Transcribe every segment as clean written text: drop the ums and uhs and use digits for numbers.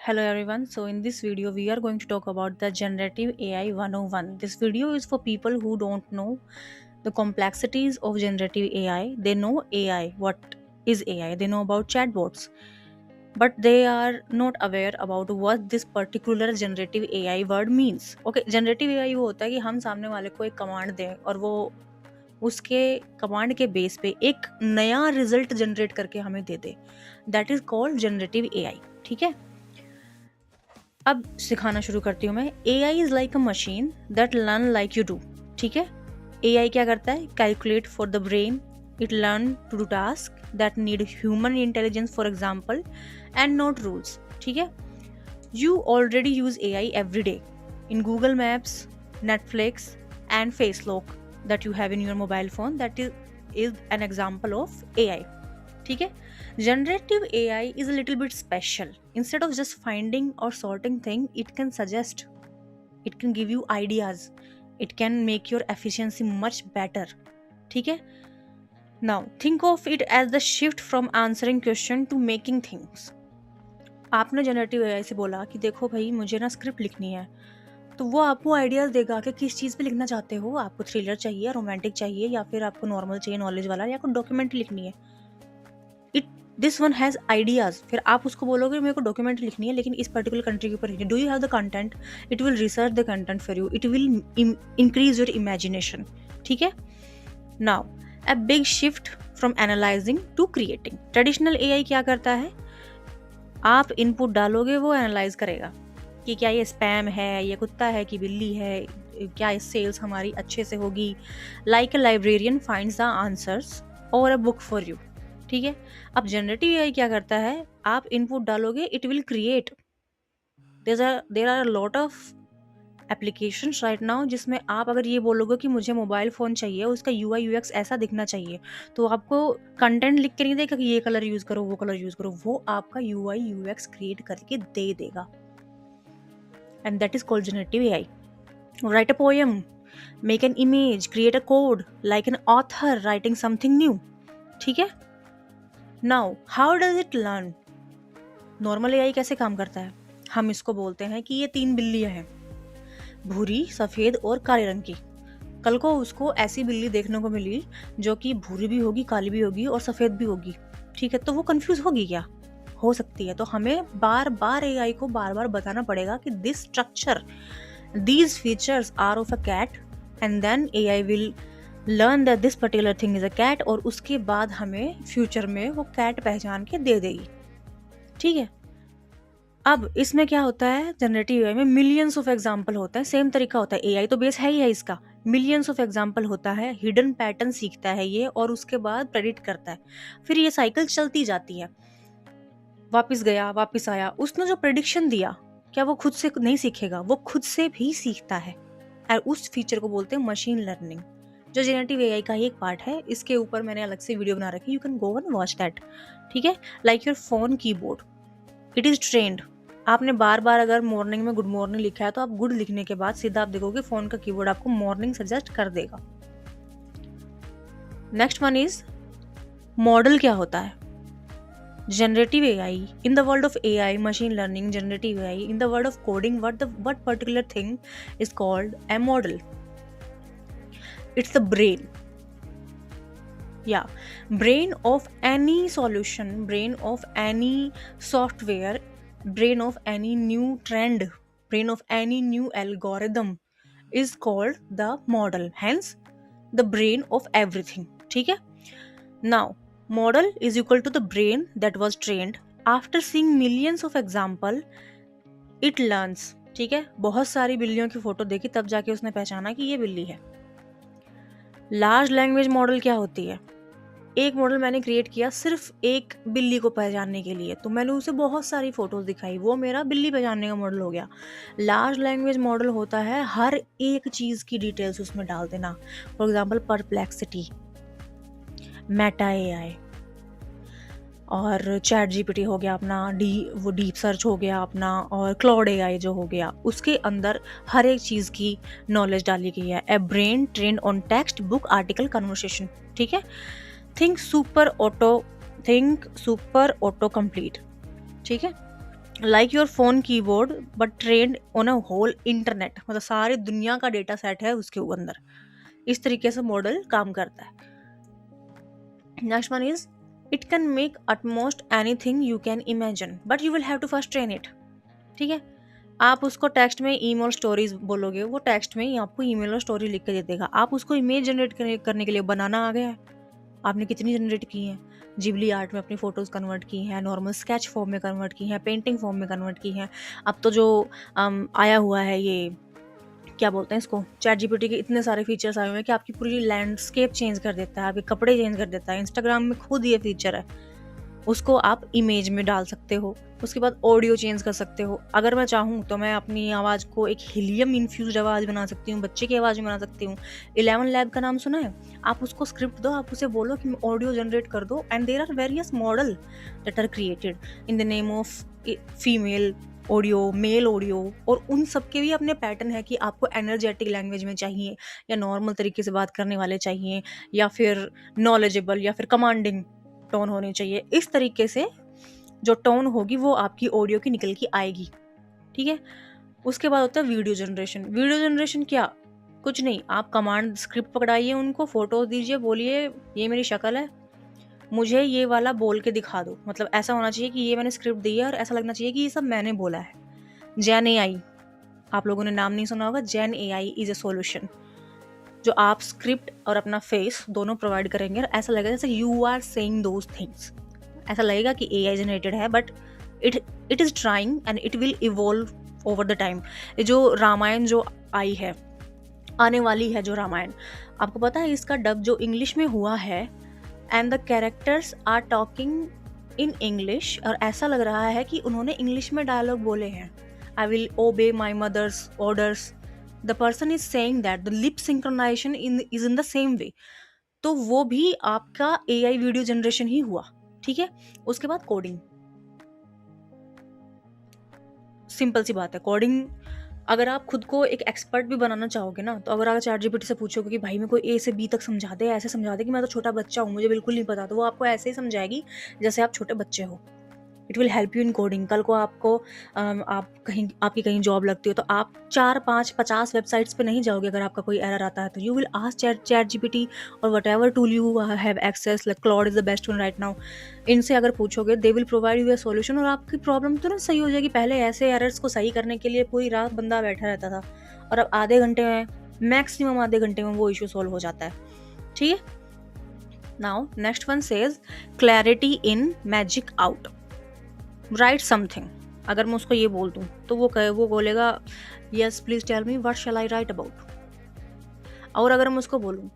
Hello everyone. So in this video we are going to talk about the generative AI 101. This video is for people who don't know the complexities of generative AI. They know AI, what is AI? They know about chatbots, but they are not aware about what this particular generative AI word means. Okay, generative AI वो होता है कि हम सामने वाले को एक command दें और वो उसके कमांड के बेस पे एक नया रिजल्ट जनरेट करके हमें दे दे. That is called generative AI. ठीक है. अब सिखाना शुरू करती हूँ मैं. A I is like a machine that learn like you do. ठीक है. ए आई क्या करता है? Calculate for the brain. It learn to do task that need human intelligence for example and not rules. ठीक है. You already use A I every day in Google Maps, Netflix and face lock that you have in your mobile phone. That is an example of A I. ठीक है. Generative AI is a little bit special. Instead of just finding or sorting thing, it can suggest, it can give you ideas, it can make your efficiency much better. ठीक है. Now think of it as the shift from answering question to making things. आपने generative AI से बोला कि देखो भाई मुझे ना स्क्रिप्ट लिखनी है, तो वो आपको आइडियाज देगा कि किस चीज़ पे लिखना चाहते हो. आपको थ्रिलर चाहिए, रोमांटिक चाहिए, या फिर आपको नॉर्मल चाहिए, नॉलेज वाला, या कोई डॉक्यूमेंट्री लिखनी है. It this one has ideas. फिर आप उसको बोलोगे मेरे को डॉक्यूमेंट्री लिखनी है लेकिन इस पर्टिकुलर कंट्री के ऊपर लिखनी है. Do you have the content? It will research the content for you. It will increase your imagination. ठीक है. Now a big shift from analysing to creating. Traditional AI क्या करता है? आप इनपुट डालोगे, वो एनालाइज करेगा कि क्या ये स्पैम है, ये कुत्ता है कि बिल्ली है, क्या इस सेल्स हमारी अच्छे से होगी. Like a librarian finds the answers और अ बुक फॉर यू. ठीक है. अब जनरेटिव एआई क्या करता है? आप इनपुट डालोगे, it will create. There are lot of applications right now जिसमें आप अगर ये बोलोगे कि मुझे मोबाइल फ़ोन चाहिए, उसका यूआई यूएक्स ऐसा दिखना चाहिए, तो आपको कंटेंट लिख के नहीं देगा कि ये कलर यूज़ करो, वो कलर यूज़ करो. वो आपका यूआई यूएक्स क्रिएट करके दे देगा. And that is called generative AI. Right a poem, make an image, create a code like an author writing something new. ठीक है. Now how does it learn? Normal AI कैसे काम करता है? हम इसको बोलते हैं कि ये 3 बिल्लियां हैं, भूरी, सफ़ेद और काले रंग की. कल को उसको ऐसी बिल्ली देखने को मिली जो कि भूरी भी होगी, काली भी होगी और सफ़ेद भी होगी. ठीक है. तो वो कंफ्यूज होगी क्या? हो सकती है. तो हमें बार बार एआई को बार बार बताना पड़ेगा कि this structure, these features are of a cat, and then AI will learn that this particular thing is a cat, और उसके बाद हमें फ्यूचर में वो कैट पहचान के दे देगी. ठीक है. अब इसमें क्या होता है? जनरेटिव एआई में मिलियंस ऑफ एग्जाम्पल होता है. सेम तरीका होता है. एआई तो बेस है ही है इसका. मिलियंस ऑफ एग्जाम्पल होता है, हिडन पैटर्न सीखता है ये, और उसके बाद प्रेडिक्ट करता है. फिर ये साइकिल चलती जाती है. वापस गया, वापस आया. उसने जो प्रेडिक्शन दिया, क्या वो खुद से नहीं सीखेगा? वो खुद से भी सीखता है. और उस फीचर को बोलते हैं मशीन लर्निंग, जो जेनेटिव एआई का ही एक पार्ट है. इसके ऊपर मैंने अलग से वीडियो बना रखी, you can go and watch that. ठीक है. Like your phone keyboard, it is trend. आपने बार बार अगर मॉर्निंग में गुड मॉर्निंग लिखा है, तो आप गुड लिखने के बाद सीधा आप देखोगे फोन का कीबोर्ड आपको मॉर्निंग सजेस्ट कर देगा. Next one is model. क्या होता है? Generative AI, in the world of AI, machine learning, generative AI, in the world of coding, what particular thing is called a model? It's the brain. Yeah, brain of any solution, brain of any software, brain of any new trend, brain of any new algorithm is called the model. Hence, the brain of everything. ठीक है. Now, model is equal to the brain that was trained. After seeing millions of example, it learns. ठीक है. बहुत सारी बिल्लियों की photo देखी, तब जाके उसने पहचाना कि ये बिल्ली है. लार्ज लैंग्वेज मॉडल क्या होती है? एक मॉडल मैंने क्रिएट किया सिर्फ एक बिल्ली को पहचानने के लिए, तो मैंने उसे बहुत सारी फोटोज दिखाई, वो मेरा बिल्ली पहचानने का मॉडल हो गया. लार्ज लैंग्वेज मॉडल होता है हर एक चीज़ की डिटेल्स उसमें डाल देना. For example perplexity, Meta AI, और चैट जीपीटी हो गया अपना, वो डीप सर्च हो गया अपना, और क्लाउड एआई जो हो गया, उसके अंदर हर एक चीज़ की नॉलेज डाली गई है. A brain trained on text, book, article, conversation. ठीक है. Think super auto complete. ठीक है. Like your phone keyboard but trained on a whole internet, मतलब सारी दुनिया का डेटा सेट है उसके अंदर। इस तरीके से मॉडल काम करता है। Next one is it can make utmost anything you can imagine but you will have to first train it. ठीक है, आप उसको टेक्स्ट में ईमेल स्टोरीज बोलोगे, वो टेक्स्ट में ही आपको ईमेल और स्टोरी लिख के दे देगा। आप उसको इमेज जनरेट करने के लिए बनाना आ गया है। आपने कितनी जनरेट की हैं, जिबली आर्ट में अपनी फ़ोटोज़ कन्वर्ट की हैं, नॉर्मल स्केच फॉर्म में कन्वर्ट की हैं, पेंटिंग फॉर्म में कन्वर्ट की हैं। अब तो जो आया हुआ है ये क्या बोलते हैं इसको, चैट जीपीटी के इतने सारे फीचर्स आए हुए हैं कि आपकी पूरी लैंडस्केप चेंज कर देता है, आपके कपड़े चेंज कर देता है। इंस्टाग्राम में खुद ये फीचर है, उसको आप इमेज में डाल सकते हो। उसके बाद ऑडियो चेंज कर सकते हो। अगर मैं चाहूँ तो मैं अपनी आवाज़ को एक हीलियम इन्फ्यूज्ड आवाज़ बना सकती हूँ, बच्चे की आवाज़ में बना सकती हूँ। 11 लैब का नाम सुना है? आप उसको स्क्रिप्ट दो, आप उसे बोलो कि ऑडियो जनरेट कर दो, and there are various model that are created in the name of female audio, male audio, और उन सब के भी अपने पैटर्न है कि आपको एनर्जेटिक लैंग्वेज में चाहिए, या नॉर्मल तरीके से बात करने वाले चाहिए, या फिर नॉलेजेबल, या फिर कमांडिंग टोन होनी चाहिए। इस तरीके से जो टोन होगी वो आपकी ऑडियो की निकल के आएगी। ठीक है, उसके बाद होता है वीडियो जनरेशन। वीडियो जनरेशन क्या, कुछ नहीं, आप कमांड स्क्रिप्ट पकड़ाइए, उनको फोटो दीजिए, बोलिए ये मेरी शक्ल है, मुझे ये वाला बोल के दिखा दो। मतलब ऐसा होना चाहिए कि ये मैंने स्क्रिप्ट दी है और ऐसा लगना चाहिए कि ये सब मैंने बोला है। जेन एआई, आप लोगों ने नाम नहीं सुना होगा, जेन एआई इज अ सॉल्यूशन, जो आप स्क्रिप्ट और अपना फेस दोनों प्रोवाइड करेंगे और ऐसा लगेगा जैसे you are saying those things. ऐसा लगेगा कि एआई जनरेटेड है, but it is trying and it will evolve over the time. जो रामायण जो आई है, आने वाली है जो रामायण, आपको पता है इसका डब जो इंग्लिश में हुआ है, and the characters are talking in English, और ऐसा लग रहा है कि उन्होंने इंग्लिश में डायलॉग बोले हैं। I will obey my mother's orders, the person is saying that, the lip synchronization is in the same way. तो वो भी आपका एआई वीडियो जनरेशन ही हुआ। ठीक है, उसके बाद कोडिंग, सिंपल सी बात है। कोडिंग अगर आप खुद को एक एक्सपर्ट भी बनाना चाहोगे ना, तो अगर आप चैट जीपीटी से पूछोगे कि भाई मेरे को ए से बी तक समझा दे, ऐसे समझा दे कि मैं तो छोटा बच्चा हूँ, मुझे बिल्कुल नहीं पता, तो वो आपको ऐसे ही समझाएगी जैसे आप छोटे बच्चे हो। It will help you in coding. कल को आपको आपकी कहीं जॉब लगती हो तो आप 4, 5, 50 वेबसाइट्स पे नहीं जाओगे। अगर आपका कोई एरर आता है तो you will ask chat GPT और whatever tool you have access, like Claude is the best one right now. इनसे अगर पूछोगे, they will provide you a solution, और आपकी प्रॉब्लम तुरंत सही हो जाएगी। पहले ऐसे एरर्स को सही करने के लिए पूरी रात बंदा बैठा रहता था, और अब आधे घंटे में, मैक्सिमम आधे घंटे में वो इशू सॉल्व हो जाता है। ठीक है, now next one says clarity in magic out, write something. अगर मैं उसको ये बोल दूँ तो वो बोलेगा yes please tell me what shall I write about. और अगर मैं उसको बोलूँ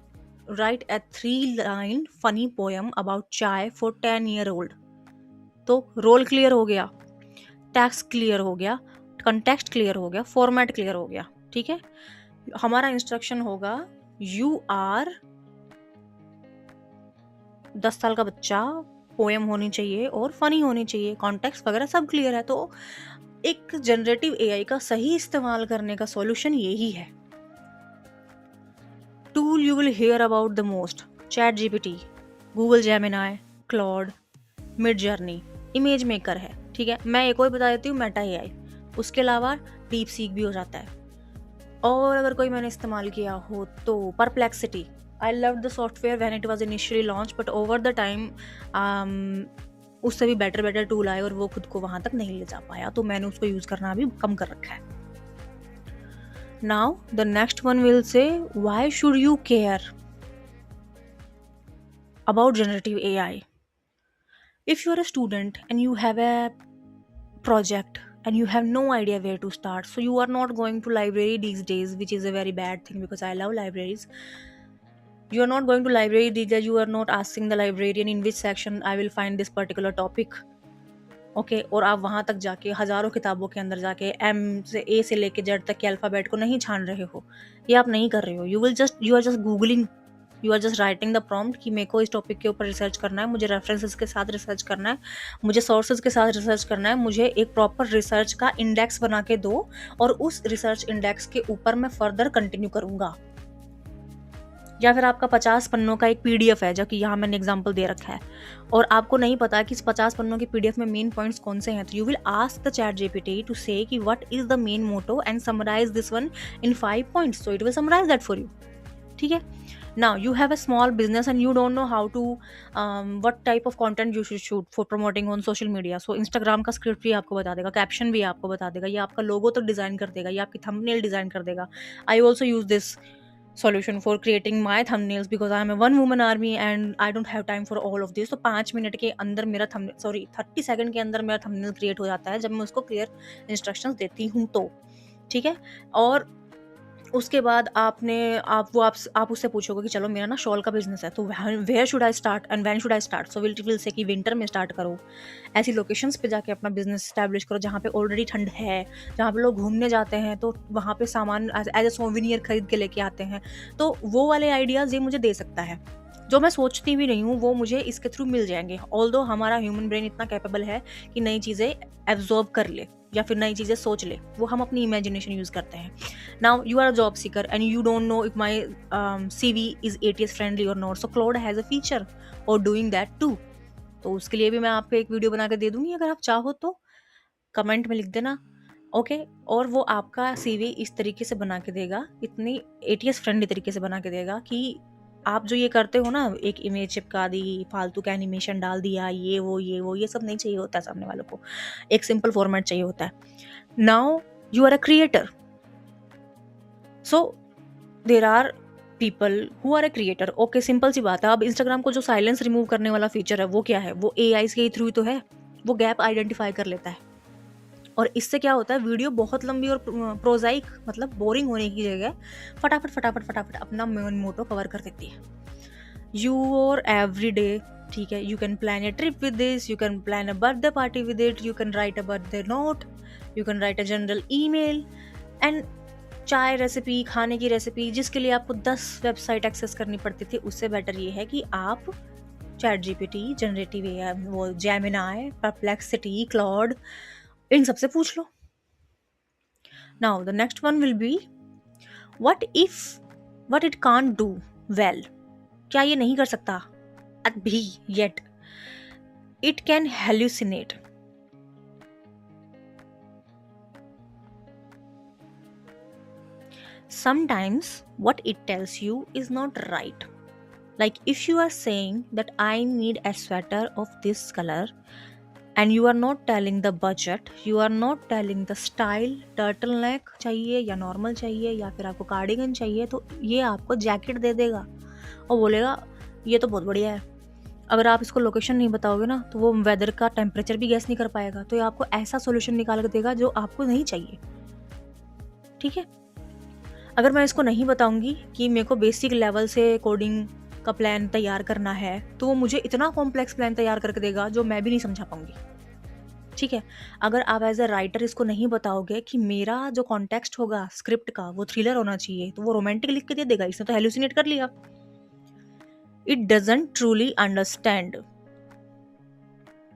write a 3 line funny poem about chai for 10-year-old, तो रोल क्लियर हो गया, टेक्स्ट क्लियर हो गया, कंटेक्स्ट क्लियर हो गया, फॉर्मेट क्लियर हो गया। ठीक है, हमारा इंस्ट्रक्शन होगा यू आर 10 साल का बच्चा, पोएम होनी चाहिए और फनी होनी चाहिए, कॉन्टेक्स्ट वगैरह सब क्लियर है। तो एक जनरेटिव एआई का सही इस्तेमाल करने का सॉल्यूशन यही है। Tool you will hear about the most, chat GPT, Google Gemini, Claude, mid journey, image maker है। ठीक है, मैं एक और बता देती हूँ, मेटा एआई, उसके अलावा डीप सीक भी हो जाता है। और अगर कोई मैंने इस्तेमाल किया हो तो perplexity, I loved the software when it was initially launched, but over the time उससे भी बेटर टूल आए और वो खुद को वहां तक नहीं ले जा पाया, तो मैंने उसको यूज करना भी कम कर रखा है। Now the next one will say why should you care about generative AI? If you are a student and you have a project and you have no idea where to start, so you are not going to library these days, which is a very bad thing because I love libraries. You are not going to library these days, you are not asking the librarian in which section I will find this particular topic. Okay, और आप वहाँ तक जाके हज़ारों किताबों के अंदर जाके एम से ए से लेके जेड तक के अल्फ़ाबेट को नहीं छान रहे हो, ये आप नहीं कर रहे हो। You are just googling, you are just writing the prompt कि मेरे को इस टॉपिक के ऊपर रिसर्च करना है, मुझे रेफरेंसेस के साथ रिसर्च करना है, मुझे सोर्सेज के साथ रिसर्च करना है, मुझे एक प्रॉपर रिसर्च का इंडेक्स बना के दो और उस रिसर्च इंडेक्स के ऊपर मैं फर्दर कंटिन्यू करूँगा। या फिर आपका 50 पन्नों का एक पीडीएफ है, जो कि यहाँ मैंने एग्जांपल दे रखा है, और आपको नहीं पता कि इस 50 पन्नों के पीडीएफ में मेन पॉइंट्स कौन से हैं, तो you will ask the chat GPT to say कि what is the main motto and summarise this one in 5 points, so it will summarise that for you. ठीक है। Now you have a small business and you don't know how to what type of content you should shoot for promoting on social media, so Instagram का script भी आपको बता देगा, caption भी आपको बता देगा, ये आपका लोगो तक डिजाइन कर देगा, ये आपकी थंबनेल डिजाइन कर देगा। I also use this solution for creating my thumbnails because I am a one woman army and I don't have time for all of this। तो 5 मिनट के अंदर मेरा 30 सेकंड के अंदर मेरा थंबनेल क्रिएट हो जाता है जब मैं उसको क्लियर इंस्ट्रक्शंस देती हूँ तो। ठीक है। और उसके बाद आप उससे पूछोगे कि चलो मेरा ना शॉल का बिजनेस है, तो where should I start and when should I start, so will say कि विंटर में स्टार्ट करो, ऐसी लोकेशंस पे जाके अपना बिजनेस स्टैब्लिश करो जहाँ पे ऑलरेडी ठंड है, जहाँ पे लोग घूमने जाते हैं तो वहाँ पे सामान एज ए सोविनियर खरीद के लेके आते हैं। तो वो वाले आइडियाज़ ये मुझे दे सकता है, जो मैं सोचती भी नहीं हूँ वो मुझे इसके थ्रू मिल जाएंगे। ऑल्दो हमारा ह्यूमन ब्रेन इतना कैपेबल है कि नई चीज़ें एब्जॉर्ब कर ले या फिर नई चीज़ें सोच ले, वो हम अपनी इमेजिनेशन यूज़ करते हैं। Now you are a job seeker and you don't know if my CV is ATS friendly or not, so Claude has a feature or doing that too। तो उसके लिए भी मैं आपको एक वीडियो बना के दे दूंगी, अगर आप चाहो तो कमेंट में लिख देना। ओके। और वो आपका CV इस तरीके से बना के देगा, इतनी ATS फ्रेंडली तरीके से बना के देगा कि आप जो ये करते हो ना, एक इमेज चिपका दी, फालतू का एनिमेशन डाल दिया, ये सब नहीं चाहिए होता है सामने वालों को, एक सिंपल फॉर्मेट चाहिए होता है। Now you are a creator, so there are people who are a creator. Okay, simple सी बात है। अब इंस्टाग्राम को जो साइलेंस रिमूव करने वाला फीचर है वो क्या है, वो AI के थ्रू तो है, वो गैप आइडेंटिफाई कर लेता है। और इससे क्या होता है, वीडियो बहुत लंबी और प्रोजाइक मतलब बोरिंग होने की जगह फटाफट फटाफट फटाफट अपना मेन मोटो कवर कर देती है। योर एवरी डे, ठीक है, you can plan A trip with this, you can plan a birthday party with it, you can write a birthday note, you can write a general email and चाय recipe, खाने की recipe, जिसके लिए आपको 10 website access करनी पड़ती थी, उससे बेटर ये है कि आप चैट जीपीटी, जनरेटिव एआई, वो जेमिनाई, परप्लेक्सिटी, क्लॉड, इन सबसे पूछ लो। Now the next one will be what it can't do well, क्या ये नहीं कर सकता अभी yet. It can hallucinate, sometimes what it tells you is not right, like if you are saying that I need a sweater of this color and you are not telling the budget, you are not telling the style, turtleneck चाहिए या normal चाहिए या फिर आपको cardigan चाहिए, तो ये आपको जैकेट दे देगा और बोलेगा ये तो बहुत बढ़िया है। अगर आप इसको लोकेशन नहीं बताओगे ना, तो वो वेदर का टेम्परेचर भी गैस नहीं कर पाएगा, तो ये आपको ऐसा सोल्यूशन निकाल के देगा जो आपको नहीं चाहिए। ठीक है। अगर मैं इसको नहीं बताऊंगी कि मेरे को बेसिक लेवल से कोडिंग का प्लान तैयार करना है, तो वो मुझे इतना कॉम्प्लेक्स प्लान तैयार करके देगा जो मैं भी नहीं समझा पाऊंगी। ठीक है। अगर आप एज अ राइटर इसको नहीं बताओगे कि मेरा जो कॉन्टेक्स्ट होगा स्क्रिप्ट का वो थ्रिलर होना चाहिए, तो वो रोमांटिक लिख के दे देगा, इसने तो हेलुसिनेट कर लिया। इट डजंट ट्रूली अंडरस्टैंड,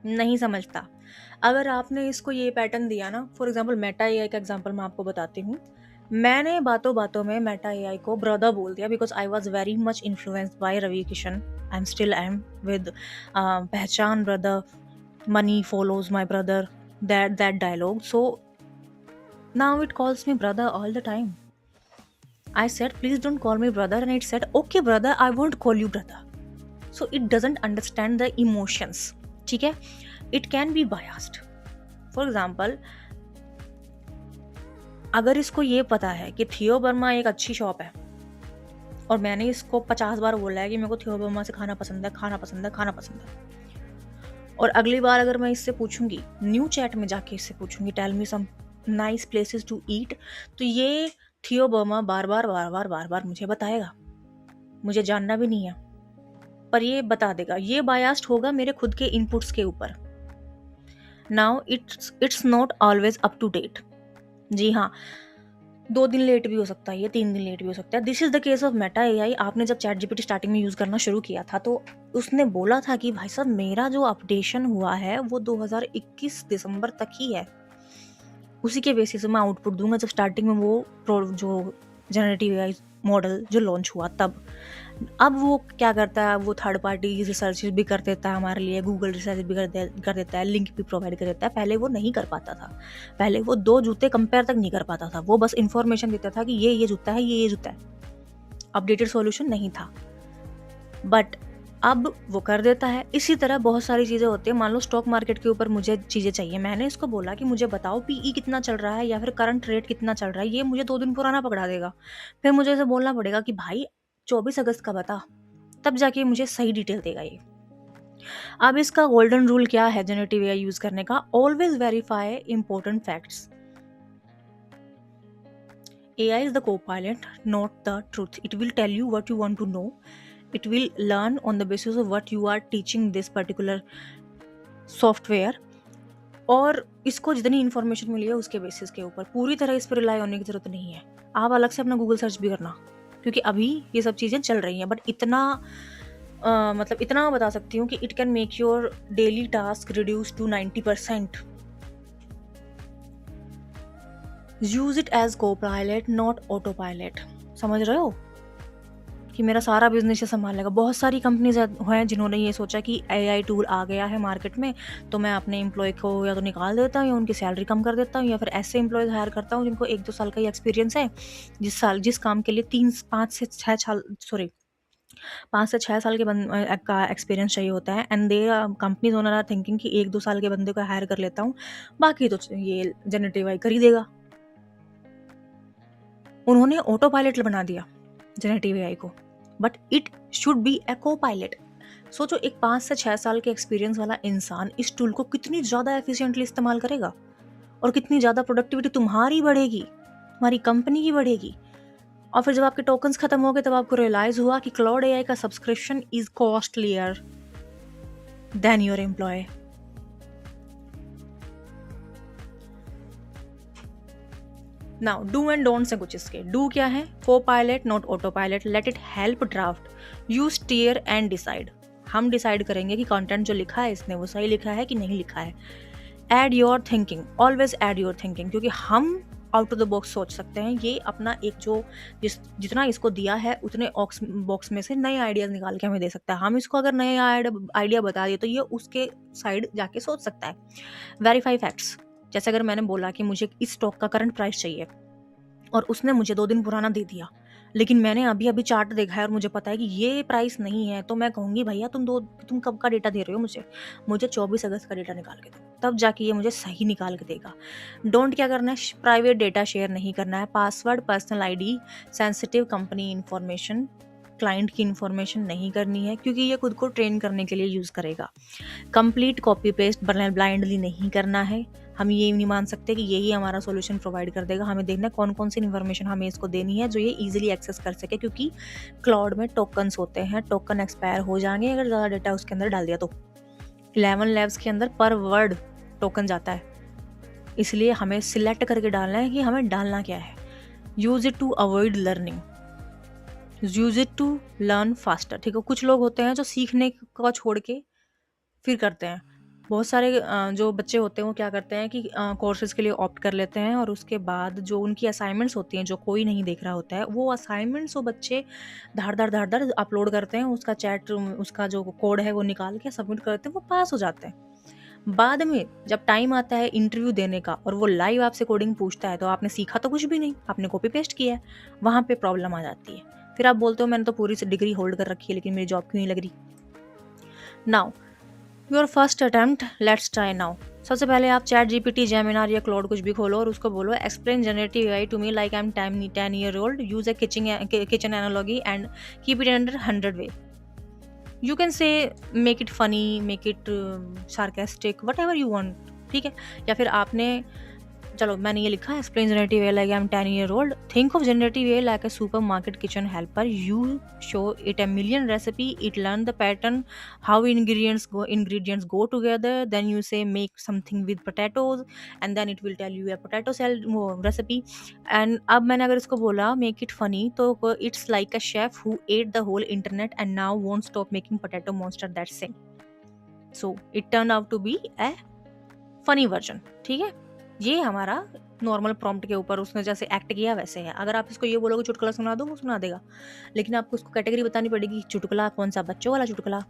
नहीं समझता। अगर आपने इसको ये पैटर्न दिया ना, फॉर एग्जाम्पल मेटा एआई का एग्जाम्पल मैं आपको बताती हूँ। मैंने बातों बातों में मेटा एआई को ब्रदर बोल दिया because I was very much influenced by Ravi Kishan. I am with पहचान brother, money follows my brother, that dialogue, so now it calls me brother all the time. I said, please don't call me brother, and it said, okay brother, I won't call you brother. So it doesn't understand the emotions. ठीक है। It can be biased. For example, अगर इसको ये पता है कि थियो Burma एक अच्छी शॉप है और मैंने इसको 50 बार बोला है कि मेरे को थियो बर्मा से खाना पसंद है, खाना पसंद है, खाना पसंद है, और अगली बार अगर मैं इससे पूछूंगी, न्यू चैट में जाके इससे पूछूंगी tell me some nice places to eat, तो ये थियो बर्मा बार बार मुझे बताएगा, मुझे जानना भी नहीं है पर ये बता देगा। ये बायास्ड होगा मेरे खुद के इनपुट्स के ऊपर। Now it's not always up to date. जी हाँ, 2 दिन लेट भी हो सकता है, ये 3 दिन लेट भी हो सकता है। This is the case of Meta AI. आपने जब चैट जीपीटी स्टार्टिंग में यूज करना शुरू किया था तो उसने बोला था कि भाई साहब मेरा जो अपडेशन हुआ है वो 2021 दिसंबर तक ही है, उसी के बेसिस में आउटपुट दूंगा। जब स्टार्टिंग में वो जो जनरेटिव एआई मॉडल जो लॉन्च हुआ तब। अब वो क्या करता है, वो थर्ड पार्टी रिसर्च भी कर देता है हमारे लिए, गूगल रिसर्च भी कर देता है, लिंक भी प्रोवाइड कर देता है। पहले वो नहीं कर पाता था, पहले वो 2 जूते कंपेयर तक नहीं कर पाता था, वो बस इन्फॉर्मेशन देता था कि ये जूता है, ये जूता है, अपडेटेड सॉल्यूशन नहीं था। बट अब वो कर देता है। इसी तरह बहुत सारी चीज़ें होती हैं, मान लो स्टॉक मार्केट के ऊपर मुझे चीज़ें चाहिए, मैंने इसको बोला कि मुझे बताओ पीई कितना चल रहा है या फिर करंट रेट कितना चल रहा है, ये मुझे 2 दिन पुराना पकड़ा देगा। फिर मुझे इसे बोलना पड़ेगा कि भाई 24 अगस्त का बता, तब जाके मुझे सही डिटेल देगा ये। अब इसका गोल्डन रूल क्या है जनरेटिव एआई यूज करने का? Always verify important facts. AI is the co-pilot, not the truth. It will tell you what you want to know. It will learn on the basis of what you are teaching this particular software. और इसको जितनी information मिली है उसके basis के ऊपर, पूरी तरह इस पर रिलाई होने की जरूरत नहीं है। आप अलग से अपना गूगल सर्च भी करना, क्योंकि अभी ये सब चीज़ें चल रही हैं। बट इतना मतलब इतना बता सकती हूँ कि it can make your daily task reduce to 90%। Use it as copilot, not autopilot. समझ रहे हो कि मेरा सारा बिजनेस ये संभालेगा। बहुत सारी कंपनीज हैं जिन्होंने ये सोचा कि AI टूल आ गया है मार्केट में, तो मैं अपने एम्प्लॉय को या तो निकाल देता हूँ या उनकी सैलरी कम कर देता हूँ, या फिर ऐसे एम्प्लॉयज़ हायर करता हूँ जिनको 1-2 साल का ही एक्सपीरियंस है, जिस काम के लिए 5 से 6 साल का एक्सपीरियंस चाहिए होता है। And the companies owner are thinking कि 1-2 साल के बंदे को हायर कर लेता हूँ, बाकी तो ये जनरेटिव AI कर ही देगा। उन्होंने ऑटो पायलट बना दिया जनरेटिव AI को, बट इट शुड बी ए को पायलट। सोचो, एक 5 से 6 साल के एक्सपीरियंस वाला इंसान इस टूल को कितनी ज़्यादा एफिशिएंटली इस्तेमाल करेगा, और कितनी ज़्यादा प्रोडक्टिविटी तुम्हारी बढ़ेगी, तुम्हारी कंपनी की बढ़ेगी। और फिर जब आपके टोकन्स खत्म हो गए, तब आपको रियलाइज हुआ कि क्लाउड AI का subscription is costlier than your employ. Now do and don'ts हैं कुछ इसके। डू क्या है? Copilot not autopilot, let it help draft, you steer and decide. हम डिसाइड करेंगे कि कंटेंट जो लिखा है इसने वो सही लिखा है कि नहीं लिखा है। Add your thinking, always add your thinking, क्योंकि हम आउट ऑफ द बॉक्स सोच सकते हैं। ये अपना एक जो जितना इसको दिया है उतने बॉक्स में से नए आइडियाज निकाल के हमें दे सकता है। हम इसको अगर नए आइडिया बता दिए तो ये उसके साइड जाके सोच सकता है। वेरीफाई फैक्ट्स, जैसे अगर मैंने बोला कि मुझे इस स्टॉक का करंट प्राइस चाहिए और उसने मुझे 2 दिन पुराना दे दिया, लेकिन मैंने अभी चार्ट देखा है और मुझे पता है कि ये प्राइस नहीं है, तो मैं कहूँगी भैया तुम कब का डेटा दे रहे हो मुझे 24 अगस्त का डेटा निकाल के दो, तब जाके ये मुझे सही निकाल के देगा। डोंट क्या करना है? प्राइवेट डेटा शेयर नहीं करना है। Password, personal ID, sensitive company information, client की इन्फॉर्मेशन नहीं करनी है, क्योंकि ये खुद को ट्रेन करने के लिए यूज़ करेगा। कंप्लीट कॉपी पेस्ट ब्लाइंडली नहीं करना है। हम ये नहीं मान सकते कि यही हमारा सॉल्यूशन प्रोवाइड कर देगा। हमें देखना है कौन कौन सी इन्फॉर्मेशन हमें इसको देनी है जो ये इजीली एक्सेस कर सके, क्योंकि क्लाउड में टोकन्स होते हैं, टोकन एक्सपायर हो जाएंगे अगर ज़्यादा डेटा उसके अंदर डाल दिया तो। 11 लैब्स के अंदर पर वर्ड टोकन जाता है, इसलिए हमें सिलेक्ट करके डालना है कि हमें डालना क्या है। Use it to avoid learning, use it to learn faster. ठीक है, कुछ लोग होते हैं जो सीखने का छोड़ के फिर करते हैं। बहुत सारे जो बच्चे होते हैं वो क्या करते हैं कि कोर्सेज़ के लिए ऑप्ट कर लेते हैं, और उसके बाद जो उनकी असाइनमेंट्स होती हैं जो कोई नहीं देख रहा होता है, वो असाइनमेंट्स वो बच्चे धाड़ अपलोड करते हैं, उसका उसका जो कोड है वो निकाल के सबमिट करते हैं, वो पास हो जाते हैं। बाद में जब टाइम आता है इंटरव्यू देने का और वो लाइव आपसे कोडिंग पूछता है, तो आपने सीखा तो कुछ भी नहीं, आपने कॉपी पेस्ट किया है। वहाँ पे प्रॉब्लम आ जाती है। फिर आप बोलते हो मैंने तो पूरी डिग्री होल्ड कर रखी है लेकिन मेरी जॉब क्यों नहीं लग रही। Now your first attempt, let's try now. सबसे पहले आप चैट GPT, जेमिनार या क्लाउड कुछ भी खोलो और उसको बोलो explain generative AI to me like I am 10 year old, use a kitchen analogy and keep it under 100 way. You can say make it funny, make it sarcastic, whatever you want. ठीक है, या फिर आपने चलो मैंने ये लिखा है explain generative AI like I am 10 year old, think of generative AI like a super market kitchen helper, you show it a million recipe, it learn the pattern how ingredients go together, then you say make something with potatoes and then it will tell you a potato cell recipe। and अब मैंने अगर इसको बोला make it funny, तो it's like a chef who ate the whole internet and now won't stop making potato monster that sing, so it turned out to be a funny version। ठीक है, ये हमारा नॉर्मल प्रॉम्प्ट के ऊपर उसने जैसे act किया वैसे है। अगर आप इसको ये बोलोगे चुटकुला सुना दो, वो सुना देगा। लेकिन आपको उसको कैटेगरी बतानी पड़ेगी, चुटकुला कौन-सा, बच्चों वाला चुटकुला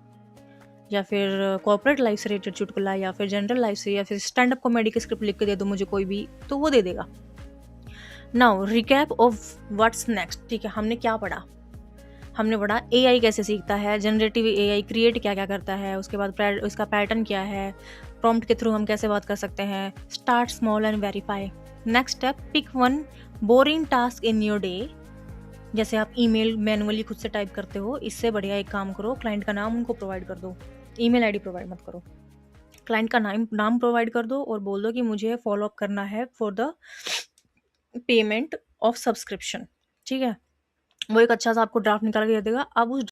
या फिर कॉर्पोरेट लाइफ से रिलेटेड चुटकुला या फिर जनरल लाइफ से या फिर स्टैंड अप कॉमेडी की स्क्रिप्ट लिख के दे दो मुझे कोई भी, तो वो दे देगा। Now recap of what's next. ठीक है, हमने क्या पढ़ा? हमने पढ़ा एआई कैसे सीखता है, जनरेटिव एआई क्रिएट क्या-क्या करता है, उसके बाद उसका पैटर्न क्या है, प्रॉम्प्ट के थ्रू हम कैसे बात कर सकते हैं, start small and verify. Next step, pick one boring task in your day. जैसे आप ईमेल मैनुअली खुद से टाइप करते हो, इससे बढ़िया एक काम करो, क्लाइंट का नाम उनको प्रोवाइड कर दो, ईमेल आईडी प्रोवाइड मत करो। क्लाइंट का नाम प्रोवाइड कर दो और बोल दो कि मुझे फॉलो अप करना है for the payment of subscription. ठीक है, वो एक अच्छा सा आपको ड्राफ्ट निकाल के दे देगा। अब उस